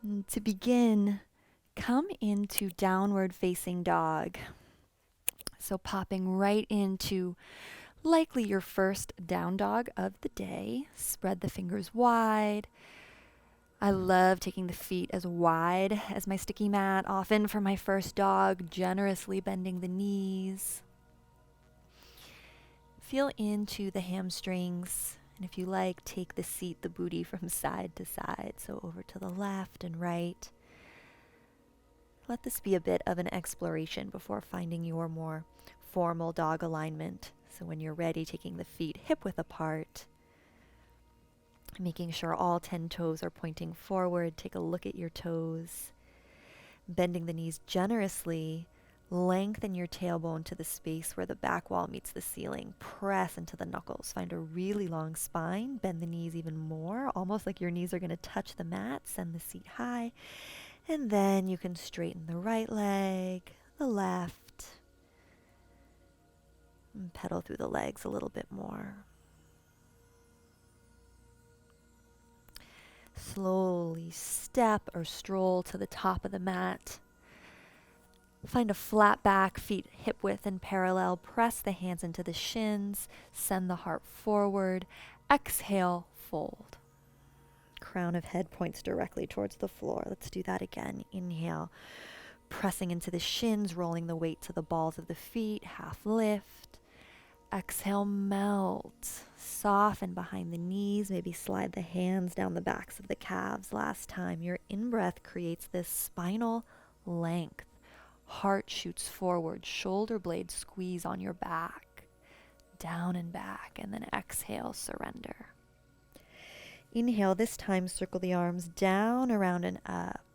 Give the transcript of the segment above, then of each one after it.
And to begin, come into downward facing dog. So popping right into likely your first down dog of the day. Spread the fingers wide. I love taking the feet as wide as my sticky mat, often for my first dog, generously bending the knees. Feel into the hamstrings, and if you like, take the seat, the booty from side to side, so over to the left and right. Let this be a bit of an exploration before finding your more formal dog alignment. So when you're ready, taking the feet hip width apart, making sure all 10 toes are pointing forward. Take a look at your toes. Bending the knees generously. Lengthen your tailbone to the space where the back wall meets the ceiling. Press into the knuckles. Find a really long spine. Bend the knees even more, almost like your knees are going to touch the mat. Send the seat high. And then you can straighten the right leg, the left, and pedal through the legs a little bit more. Slowly step or stroll to the top of the mat. Find a flat back, feet hip width and parallel. Press the hands into the shins. Send the heart forward. Exhale, fold. Crown of head points directly towards the floor. Let's do that again. Inhale, pressing into the shins, rolling the weight to the balls of the feet. Half lift. Exhale, melt. Soften behind the knees. Maybe slide the hands down the backs of the calves. Last time. Your in-breath creates this spinal length. Heart shoots forward. Shoulder blades squeeze on your back. Down and back. And then exhale, surrender. Inhale, this time circle the arms down, around, and up.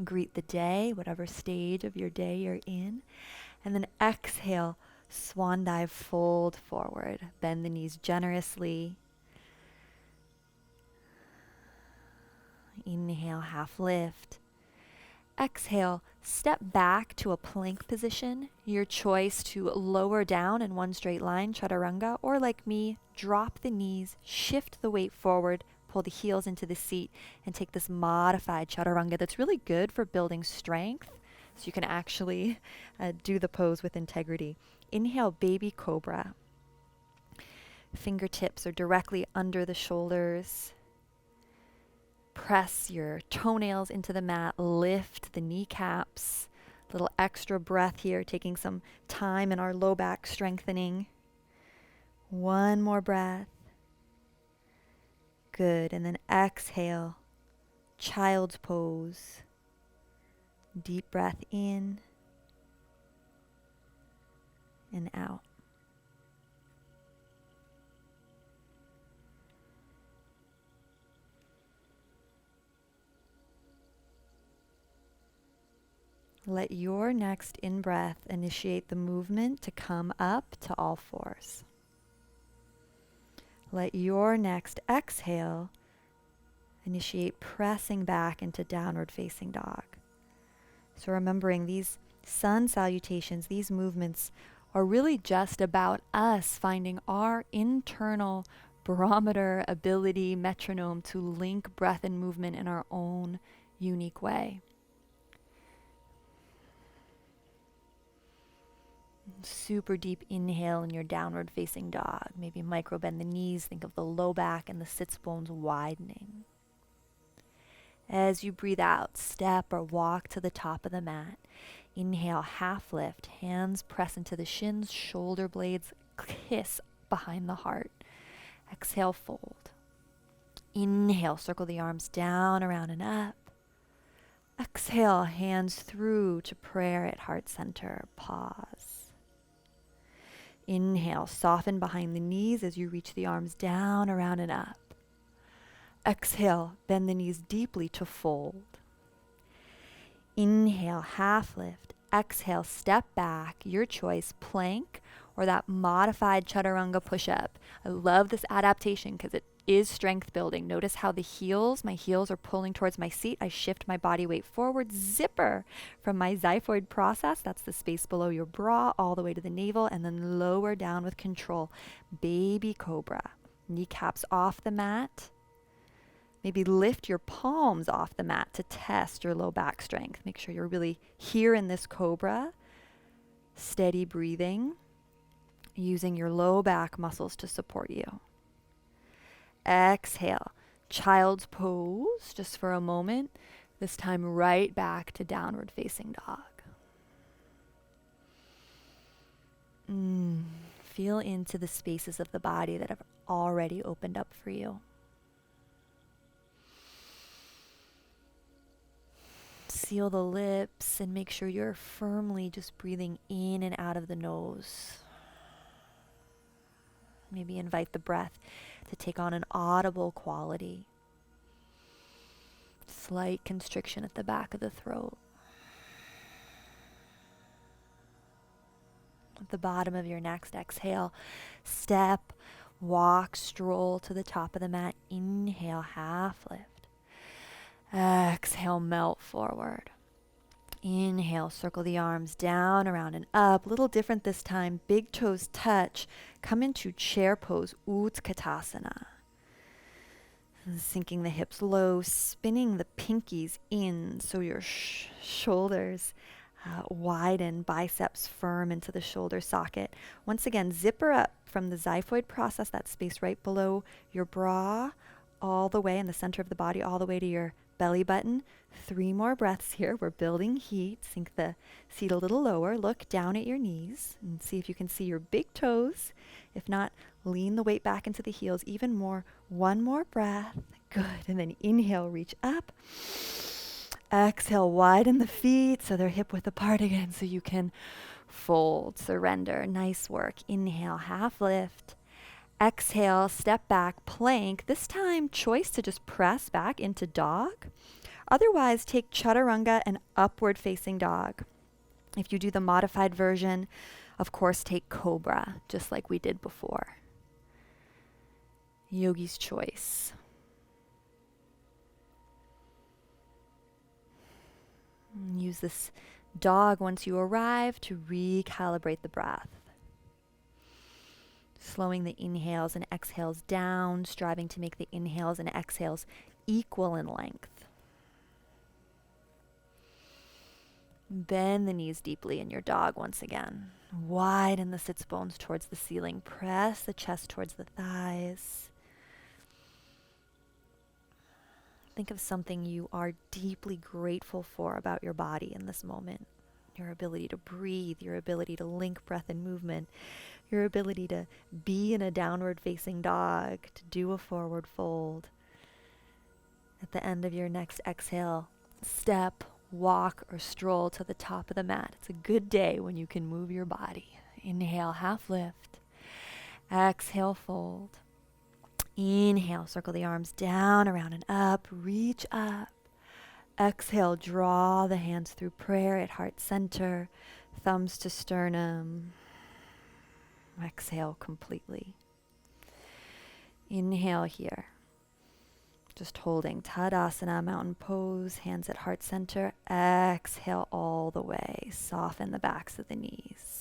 Greet the day, whatever stage of your day you're in. And then exhale, swan dive, fold forward. Bend the knees generously. Inhale, half lift. Exhale, step back to a plank position. Your choice to lower down in one straight line, chaturanga, or like me, drop the knees, shift the weight forward, pull the heels into the seat, and take this modified chaturanga that's really good for building strength, so you can actually do the pose with integrity. Inhale, baby cobra. Fingertips are directly under the shoulders. Press your toenails into the mat, lift the kneecaps. Little extra breath here, taking some time in our low back strengthening. One more breath. Good, and then exhale, child's pose. Deep breath in and out. Let your next in-breath initiate the movement to come up to all fours. Let your next exhale initiate pressing back into downward facing dog. So remembering these sun salutations, these movements are really just about us finding our internal barometer, ability, metronome to link breath and movement in our own unique way. Super deep inhale in your downward facing dog. Maybe micro bend the knees. Think of the low back and the sits bones widening. As you breathe out, step or walk to the top of the mat. Inhale, half lift. Hands press into the shins. Shoulder blades kiss behind the heart. Exhale, fold. Inhale, circle the arms down, around, and up. Exhale, hands through to prayer at heart center. Pause. Inhale, soften behind the knees as you reach the arms down, around, and up. Exhale, bend the knees deeply to fold. Inhale, half lift. Exhale, step back. Your choice, plank or that modified chaturanga push-up. I love this adaptation because it is strength building. Notice how my heels are pulling towards my seat. I shift my body weight forward, zipper from my xiphoid process. That's the space below your bra, all the way to the navel, and then lower down with control. Baby cobra. Kneecaps off the mat. Maybe lift your palms off the mat to test your low back strength. Make sure you're really here in this cobra. Steady breathing, using your low back muscles to support you. Exhale, child's pose, just for a moment. This time right back to downward facing dog. Feel into the spaces of the body that have already opened up for you. Seal the lips and make sure you're firmly just breathing in and out of the nose. Maybe invite the breath to take on an audible quality. Slight constriction at the back of the throat. At the bottom of your next exhale, step, walk, stroll to the top of the mat. Inhale, half lift. Exhale, melt forward. Inhale, circle the arms down, around, and up. A little different this time. Big toes touch. Come into chair pose, Utkatasana. Sinking the hips low, spinning the pinkies in so your shoulders widen, biceps firm into the shoulder socket. Once again, zipper up from the xiphoid process, that space right below your bra, all the way in the center of the body, all the way to your belly button. 3 more breaths here. We're building heat. Sink the seat a little lower. Look down at your knees and see if you can see your big toes. If not, lean the weight back into the heels even more. 1 more breath. Good. And then inhale, reach up. Exhale, widen the feet so they're hip width apart again so you can fold, surrender. Nice work. Inhale, half lift. Exhale, step back, plank. This time, choice to just press back into dog. Otherwise, take chaturanga and upward facing dog. If you do the modified version, of course, take cobra, just like we did before. Yogi's choice. Use this dog once you arrive to recalibrate the breath. Slowing the inhales and exhales down, striving to make the inhales and exhales equal in length. Bend the knees deeply in your dog once again. Widen the sits bones towards the ceiling. Press the chest towards the thighs. Think of something you are deeply grateful for about your body in this moment. Your ability to breathe, your ability to link breath and movement, your ability to be in a downward facing dog, to do a forward fold. At the end of your next exhale, step, walk, or stroll to the top of the mat. It's a good day when you can move your body. Inhale, half lift. Exhale, fold. Inhale, circle the arms down, around, and up. Reach up. Exhale, draw the hands through prayer at heart center, thumbs to sternum. Exhale completely. Inhale here. Just holding Tadasana, mountain pose, hands at heart center. Exhale all the way. Soften the backs of the knees.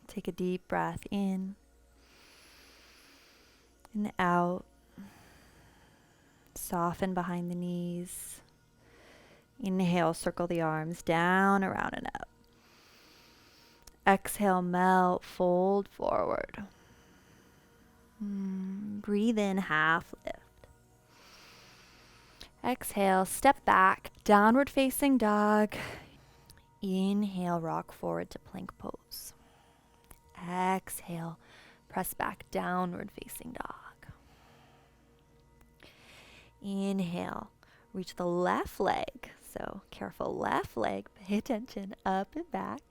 Take a deep breath in and out. Soften behind the knees. Inhale, circle the arms down, around, and up. Exhale, melt, fold forward. Breathe in, half lift. Exhale, step back, downward facing dog. Inhale, rock forward to plank pose. Exhale, press back, downward facing dog. Inhale, reach the left leg. So careful, left leg, pay attention, up and back.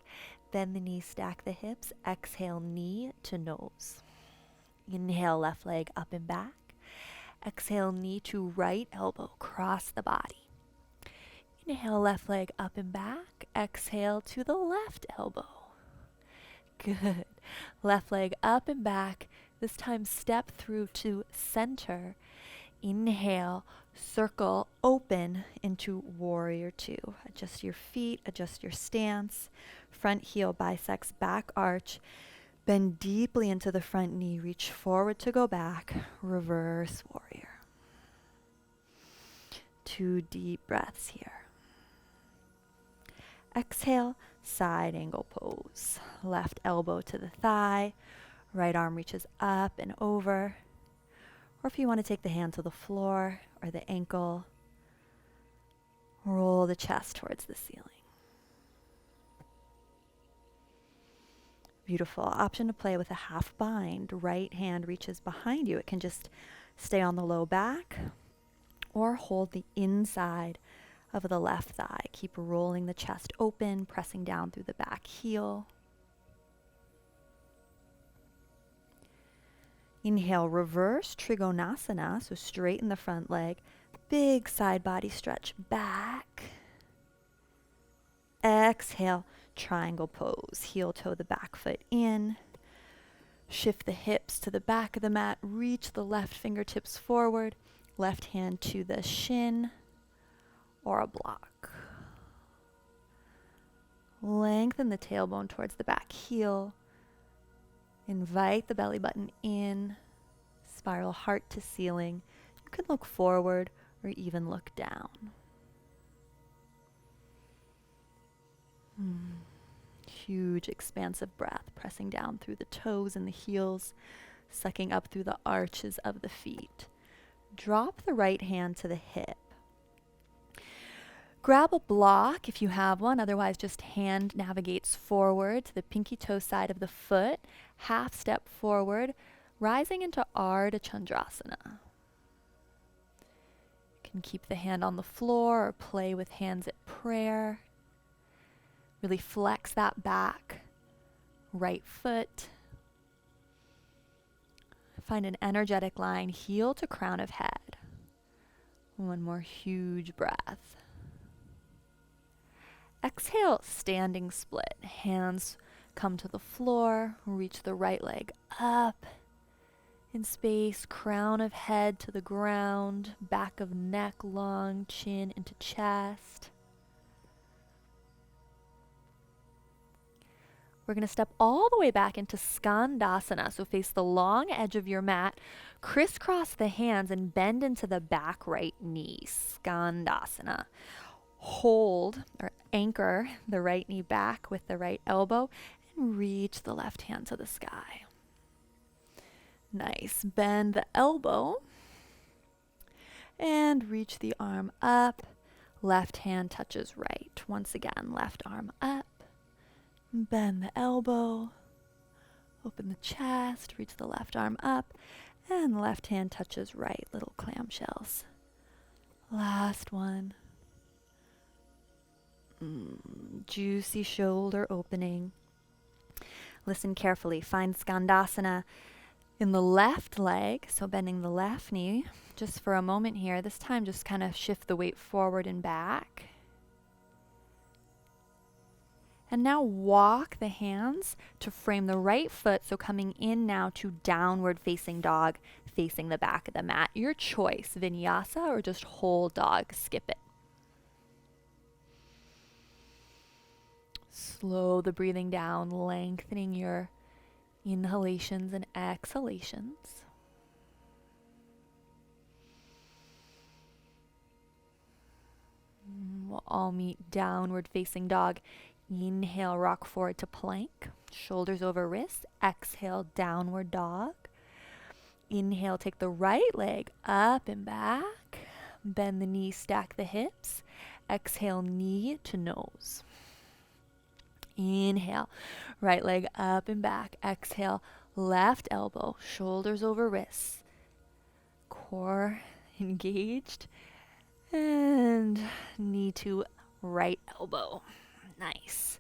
Bend the knees, stack the hips. Exhale, knee to nose. Inhale, left leg up and back. Exhale, knee to right elbow, cross the body. Inhale, left leg up and back. Exhale to the left elbow. Good. Left leg up and back. This time step through to center. Inhale, Circle open into warrior two. Adjust your feet, adjust your stance. Front heel bisects back arch. Bend deeply into the front knee. Reach forward to go back. Reverse warrior. 2 deep breaths here. Exhale, side angle pose. Left elbow to the thigh. Right arm reaches up and over. Or if you want to take the hand to the floor or the ankle, roll the chest towards the ceiling. Beautiful. Option to play with a half bind. Right hand reaches behind you. It can just stay on the low back or hold the inside of the left thigh. Keep rolling the chest open, pressing down through the back heel. Inhale, reverse Trikonasana, so straighten the front leg. Big side body stretch back. Exhale, triangle pose. Heel toe the back foot in. Shift the hips to the back of the mat. Reach the left fingertips forward. Left hand to the shin or a block. Lengthen the tailbone towards the back heel. Invite the belly button in. Spiral heart to ceiling. You can look forward or even look down. Huge expansive breath, pressing down through the toes and the heels, sucking up through the arches of the feet. Drop the right hand to the hip. Grab a block if you have one, otherwise just hand navigates forward to the pinky toe side of the foot, half step forward, rising into Ardha Chandrasana. You can keep the hand on the floor or play with hands at prayer. Really flex that back, right foot. Find an energetic line, heel to crown of head. One more huge breath. Exhale, standing split. Hands come to the floor. Reach the right leg up in space. Crown of head to the ground. Back of neck long. Chin into chest. We're going to step all the way back into Skandasana. So face the long edge of your mat. Crisscross the hands and bend into the back right knee. Skandasana. Hold or anchor the right knee back with the right elbow and reach the left hand to the sky. Nice. Bend the elbow and reach the arm up. Left hand touches right. Once again, left arm up. Bend the elbow. Open the chest. Reach the left arm up. And left hand touches right. Little clamshells. Last one. Juicy shoulder opening. Listen carefully. Find Skandasana in the left leg, so bending the left knee just for a moment here. This time just kind of shift the weight forward and back. And now walk the hands to frame the right foot, so coming in now to downward facing dog, facing the back of the mat. Your choice, vinyasa or just whole dog, skip it. Slow the breathing down, lengthening your inhalations and exhalations. We'll all meet downward facing dog. Inhale, rock forward to plank, shoulders over wrists. Exhale, downward dog. Inhale, take the right leg up and back. Bend the knee, stack the hips. Exhale, knee to nose. Inhale, right leg up and back. Exhale, left elbow, shoulders over wrists. Core engaged. And knee to right elbow. Nice.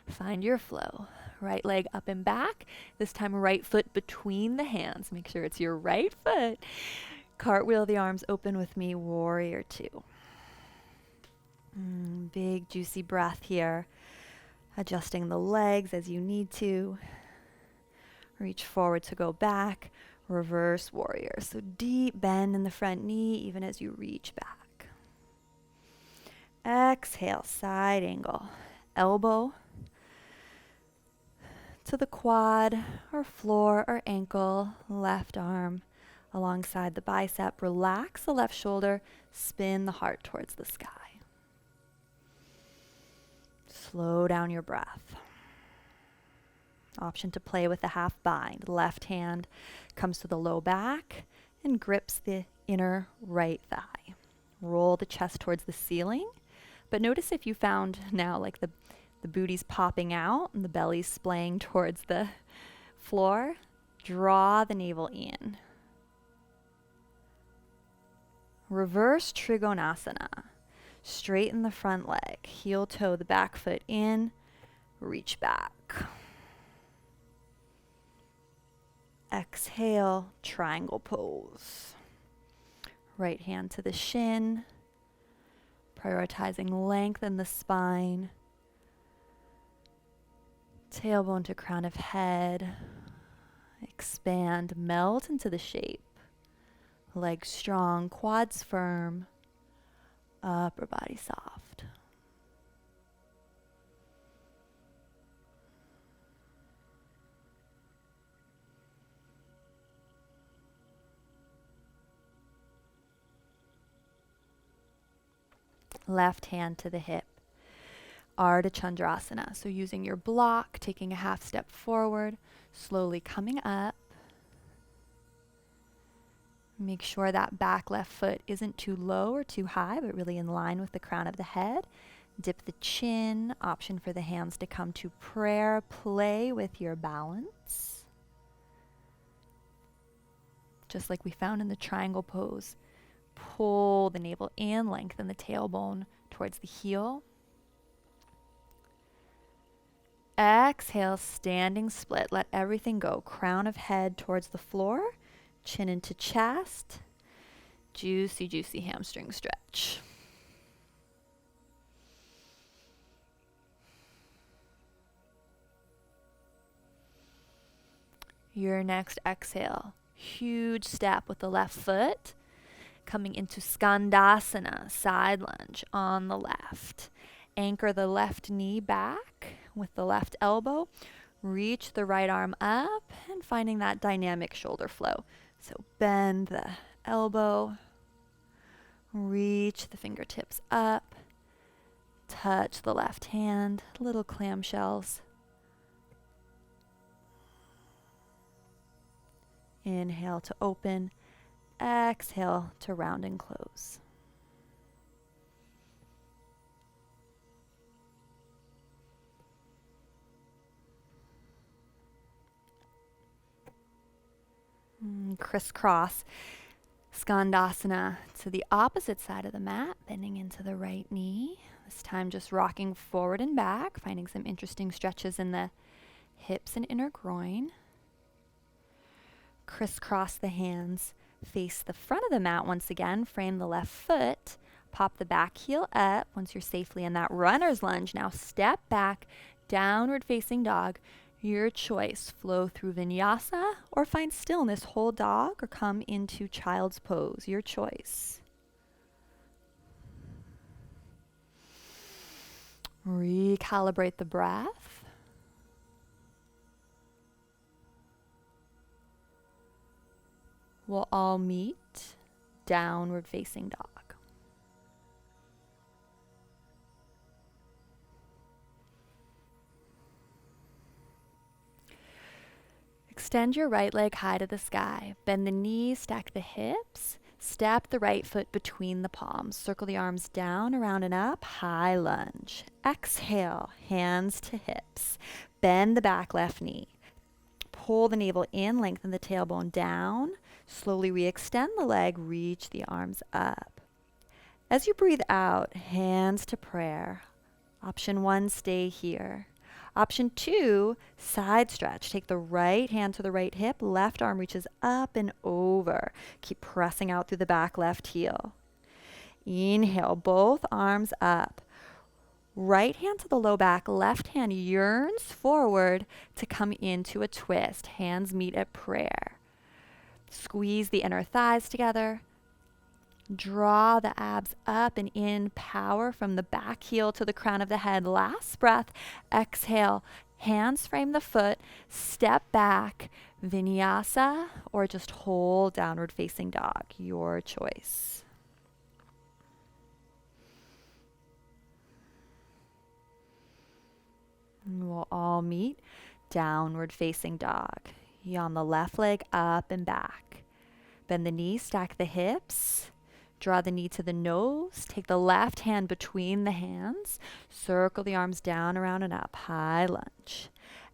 Find your flow. Right leg up and back. This time right foot between the hands. Make sure it's your right foot. Cartwheel the arms open with me. Warrior two. Big juicy breath here. Adjusting the legs as you need to. Reach forward to go back. Reverse warrior. So deep bend in the front knee even as you reach back. Exhale, side angle. Elbow to the quad or floor or ankle. Left arm alongside the bicep. Relax the left shoulder. Spin the heart towards the sky. Slow down your breath. Option to play with the half bind. Left hand comes to the low back and grips the inner right thigh. Roll the chest towards the ceiling. But notice if you found now like the booty's popping out and the belly's splaying towards the floor, draw the navel in. Reverse Trikonasana. Straighten the front leg. Heel toe the back foot in. Reach back. Exhale, triangle pose. Right hand to the shin. Prioritizing length in the spine. Tailbone to crown of head. Expand, melt into the shape. Legs strong, quads firm. Upper body soft. Left hand to the hip. Ardha Chandrasana. So using your block, taking a half step forward, slowly coming up. Make sure that back left foot isn't too low or too high, but really in line with the crown of the head. Dip the chin. Option for the hands to come to prayer. Play with your balance. Just like we found in the triangle pose. Pull the navel in, lengthen the tailbone towards the heel. Exhale, standing split. Let everything go. Crown of head towards the floor. Chin into chest. Juicy, juicy hamstring stretch. Your next exhale. Huge step with the left foot. Coming into Skandasana, side lunge on the left. Anchor the left knee back with the left elbow. Reach the right arm up and finding that dynamic shoulder flow. So bend the elbow. Reach the fingertips up. Touch the left hand, little clamshells. Inhale to open. Exhale to round and close. Crisscross Skandasana to the opposite side of the mat, bending into the right knee. This time just rocking forward and back, finding some interesting stretches in the hips and inner groin. Crisscross the hands. Face the front of the mat once again. Frame the left foot. Pop the back heel up once you're safely in that runner's lunge. Now step back, downward facing dog. Your choice. Flow through vinyasa or find stillness, whole dog, or come into child's pose. Your choice. Recalibrate the breath. We'll all meet downward facing dog. Extend your right leg high to the sky. Bend the knees, stack the hips. Step the right foot between the palms. Circle the arms down, around and up. High lunge. Exhale, hands to hips. Bend the back left knee. Pull the navel in, lengthen the tailbone down. Slowly re-extend the leg, reach the arms up. As you breathe out, hands to prayer. Option 1, stay here. Option 2, side stretch. Take the right hand to the right hip, left arm reaches up and over. Keep pressing out through the back left heel. Inhale, both arms up. Right hand to the low back, left hand yearns forward to come into a twist. Hands meet at prayer. Squeeze the inner thighs together. Draw the abs up and in, power from the back heel to the crown of the head. Last breath. Exhale. Hands frame the foot. Step back. Vinyasa, or just whole downward facing dog. Your choice. We'll all meet downward facing dog. On the left leg, up and back. Bend the knees, stack the hips. Draw the knee to the nose. Take the left hand between the hands. Circle the arms down, around, and up. High lunge.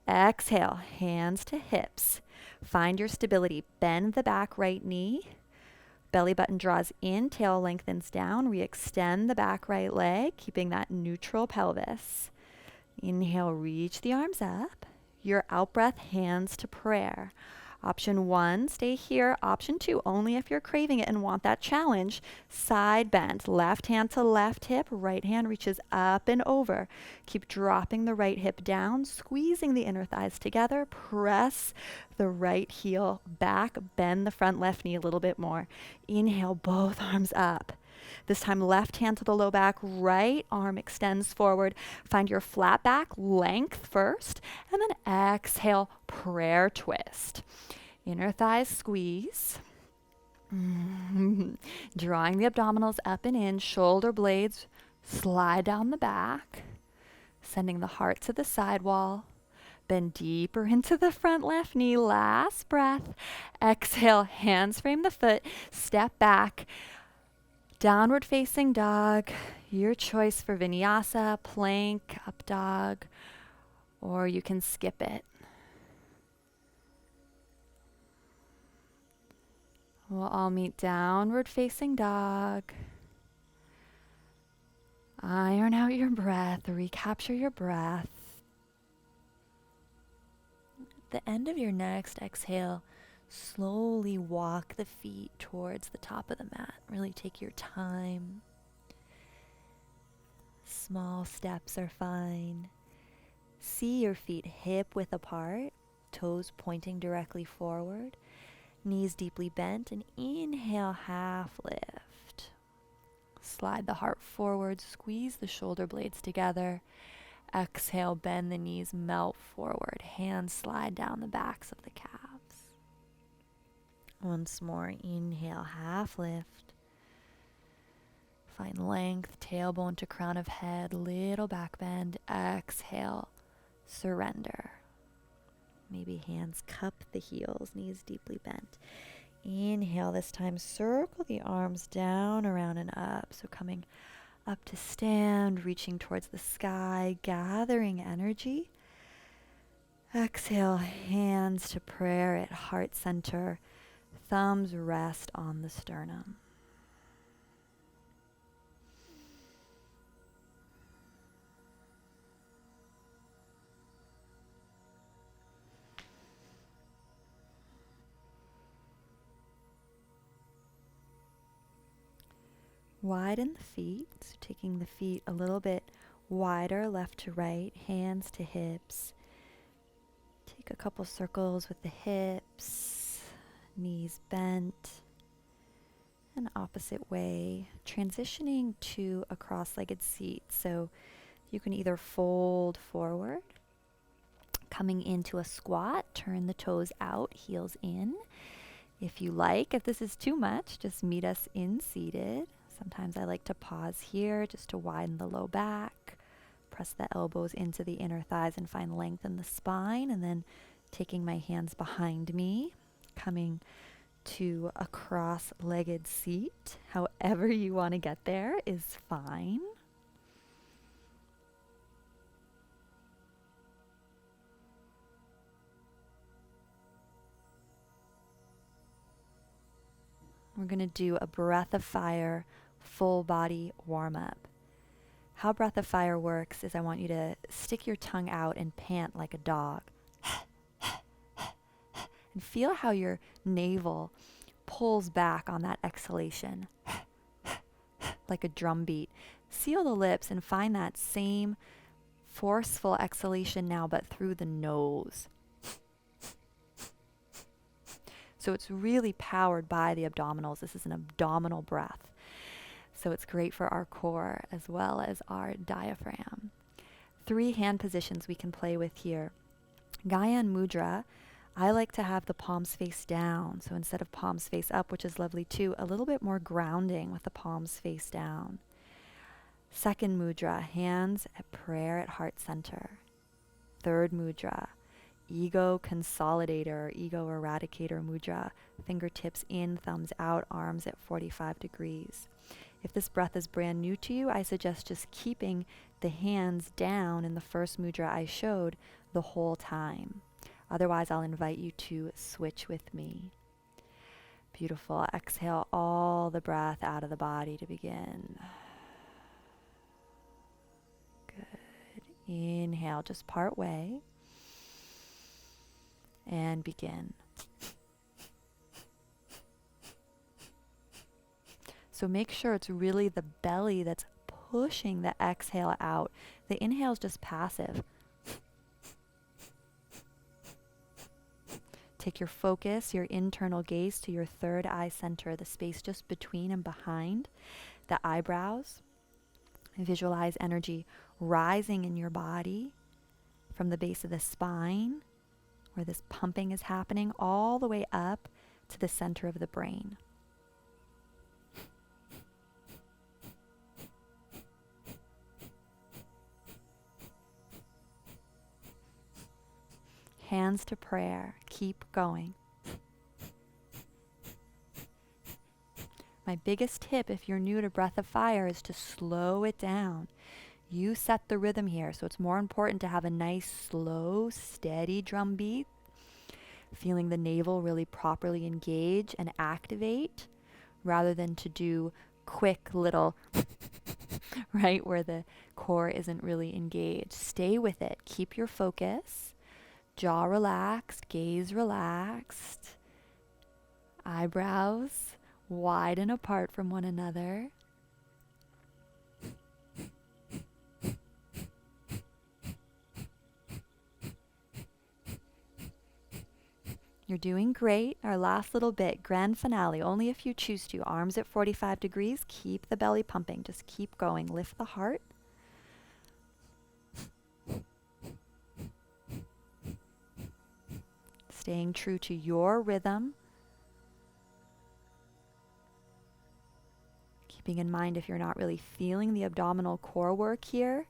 Exhale, hands to hips. Find your stability. Bend the back right knee. Belly button draws in, tail lengthens down. Re-extend the back right leg, keeping that neutral pelvis. Inhale, reach the arms up. Your out-breath, hands to prayer. Option 1, stay here. Option 2, only if you're craving it and want that challenge. Side bend, left hand to left hip, right hand reaches up and over. Keep dropping the right hip down, squeezing the inner thighs together. Press the right heel back, bend the front left knee a little bit more. Inhale, both arms up. This time, left hand to the low back, right arm extends forward. Find your flat back length first, and then exhale, prayer twist. Inner thighs squeeze. Drawing the abdominals up and in, shoulder blades slide down the back, sending the heart to the side wall. Bend deeper into the front left knee. Last breath. Exhale, hands frame the foot, step back. Downward facing dog, your choice for vinyasa, plank, up dog, or you can skip it. We'll all meet downward facing dog. Iron out your breath, recapture your breath. At the end of your next exhale, slowly walk the feet towards the top of the mat. Really take your time. Small steps are fine. See your feet hip width apart, toes pointing directly forward, knees deeply bent, and inhale, half lift. Slide the heart forward, squeeze the shoulder blades together. Exhale, bend the knees, melt forward. Hands slide down the backs of the calves. Once more, inhale, half lift. Find length, tailbone to crown of head, little back bend. Exhale, surrender. Maybe hands cup the heels, knees deeply bent. Inhale, this time circle the arms down, around, and up. So coming up to stand, reaching towards the sky, gathering energy. Exhale, hands to prayer at heart center. Thumbs rest on the sternum. Widen the feet, so taking the feet a little bit wider, left to right, hands to hips. Take a couple circles with the hips, knees bent, and opposite way, transitioning to a cross-legged seat. So you can either fold forward, coming into a squat, turn the toes out, heels in. If you like, if this is too much, just meet us in seated. Sometimes I like to pause here just to widen the low back, press the elbows into the inner thighs and find length in the spine, and then taking my hands behind me, coming to a cross-legged seat. However you want to get there is fine. We're going to do a breath of fire full body warm up. How breath of fire works is I want you to stick your tongue out and pant like a dog. And feel how your navel pulls back on that exhalation, like a drum beat. Seal the lips and find that same forceful exhalation now, but through the nose. So it's really powered by the abdominals. This is an abdominal breath. So it's great for our core as well as our diaphragm. 3 hand positions we can play with here. Gyan Mudra, I like to have the palms face down. So instead of palms face up, which is lovely too, a little bit more grounding with the palms face down. Second mudra, hands at prayer at heart center. Third mudra, ego consolidator or ego eradicator mudra. Fingertips in, thumbs out, arms at 45 degrees. If this breath is brand new to you, I suggest just keeping the hands down in the first mudra I showed the whole time. Otherwise, I'll invite you to switch with me. Beautiful. Exhale all the breath out of the body to begin. Good. Inhale, just part way. And begin. So make sure it's really the belly that's pushing the exhale out. The inhale is just passive. Take your focus, your internal gaze to your third eye center, the space just between and behind the eyebrows. Visualize energy rising in your body from the base of the spine, where this pumping is happening, all the way up to the center of the brain. Hands to prayer. Keep going. My biggest tip if you're new to Breath of Fire is to slow it down. You set the rhythm here, so it's more important to have a nice, slow, steady drum beat, feeling the navel really properly engage and activate, rather than to do quick little, right, where the core isn't really engaged. Stay with it. Keep your focus. Jaw relaxed, gaze relaxed, eyebrows wide and apart from one another. You're doing great. Our last little bit, grand finale, only if you choose to. Arms at 45 degrees, keep the belly pumping. Just keep going. Lift the heart. Staying true to your rhythm. Keeping in mind if you're not really feeling the abdominal core work here,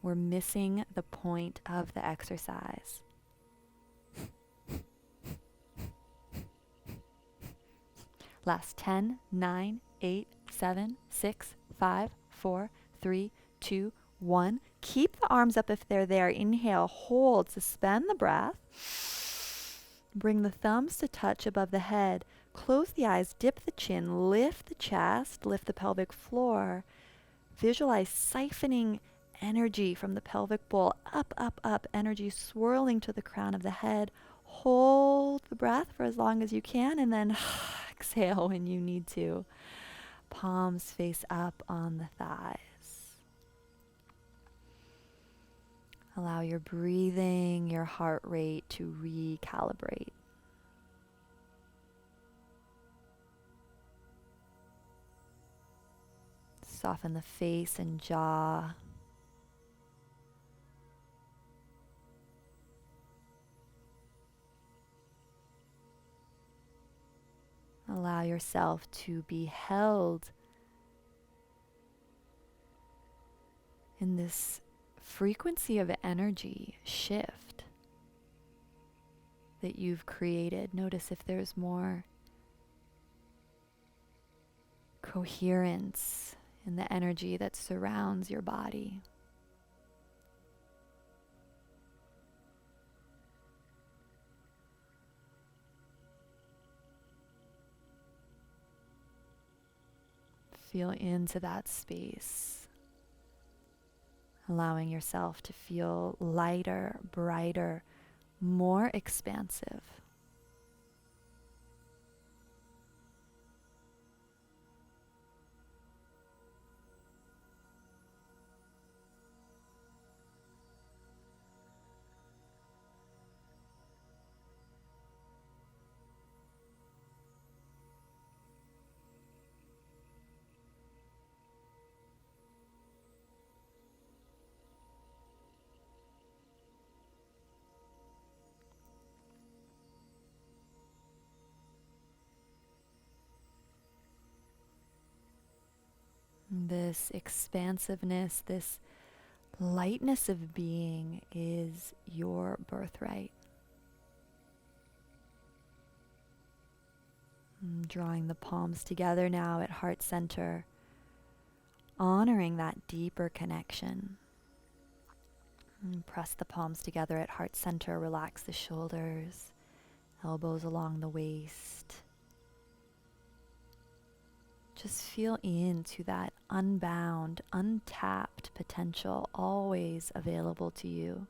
we're missing the point of the exercise. Last 10, 9, 8, 7, 6, 5, 4, 3, 2, 1. Keep the arms up if they're there. Inhale, hold, suspend the breath. Bring the thumbs to touch above the head. Close the eyes, dip the chin, lift the chest, lift the pelvic floor. Visualize siphoning energy from the pelvic bowl, up, up, up, energy swirling to the crown of the head. Hold the breath for as long as you can, and then exhale when you need to. Palms face up on the thighs. Allow your breathing, your heart rate to recalibrate. Soften the face and jaw. Allow yourself to be held in this frequency of energy shift that you've created. Notice if there's more coherence in the energy that surrounds your body. Feel into that space, allowing yourself to feel lighter, brighter, more expansive. This expansiveness, this lightness of being is your birthright. Drawing the palms together now at heart center, honoring that deeper connection. Press the palms together at heart center, relax the shoulders, elbows along the waist. Just feel into that unbound, untapped potential always available to you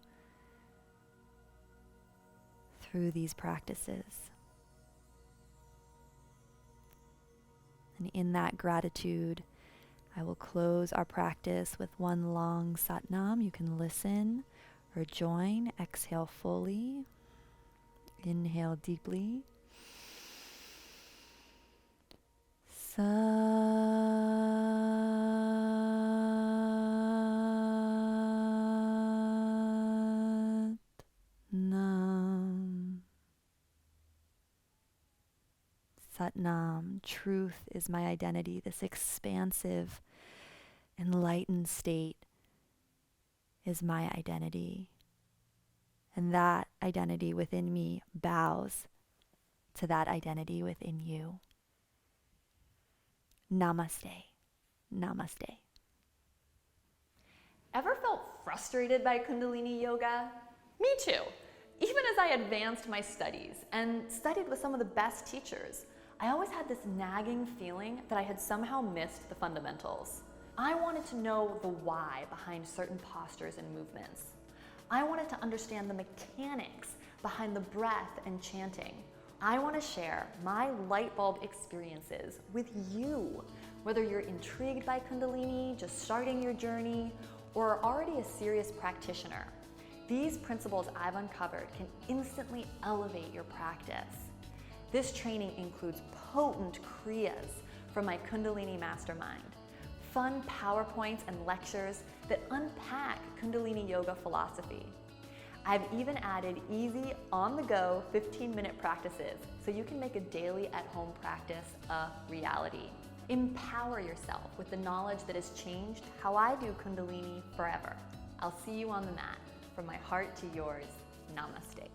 through these practices. And in that gratitude, I will close our practice with one long Satnam. You can listen or join. Exhale fully. Inhale deeply. Satnam. Satnam. Truth is my identity. This expansive, enlightened state is my identity. And that identity within me bows to that identity within you. Namaste. Namaste. Ever felt frustrated by Kundalini yoga? Me too. Even as I advanced my studies and studied with some of the best teachers, I always had this nagging feeling that I had somehow missed the fundamentals. I wanted to know the why behind certain postures and movements. I wanted to understand the mechanics behind the breath and chanting. I want to share my light bulb experiences with you, whether you're intrigued by Kundalini, just starting your journey, or are already a serious practitioner. These principles I've uncovered can instantly elevate your practice. This training includes potent kriyas from my Kundalini mastermind, fun PowerPoints and lectures that unpack Kundalini yoga philosophy. I've even added easy, on-the-go 15-minute practices so you can make a daily at-home practice a reality. Empower yourself with the knowledge that has changed how I do Kundalini forever. I'll see you on the mat. From my heart to yours, namaste.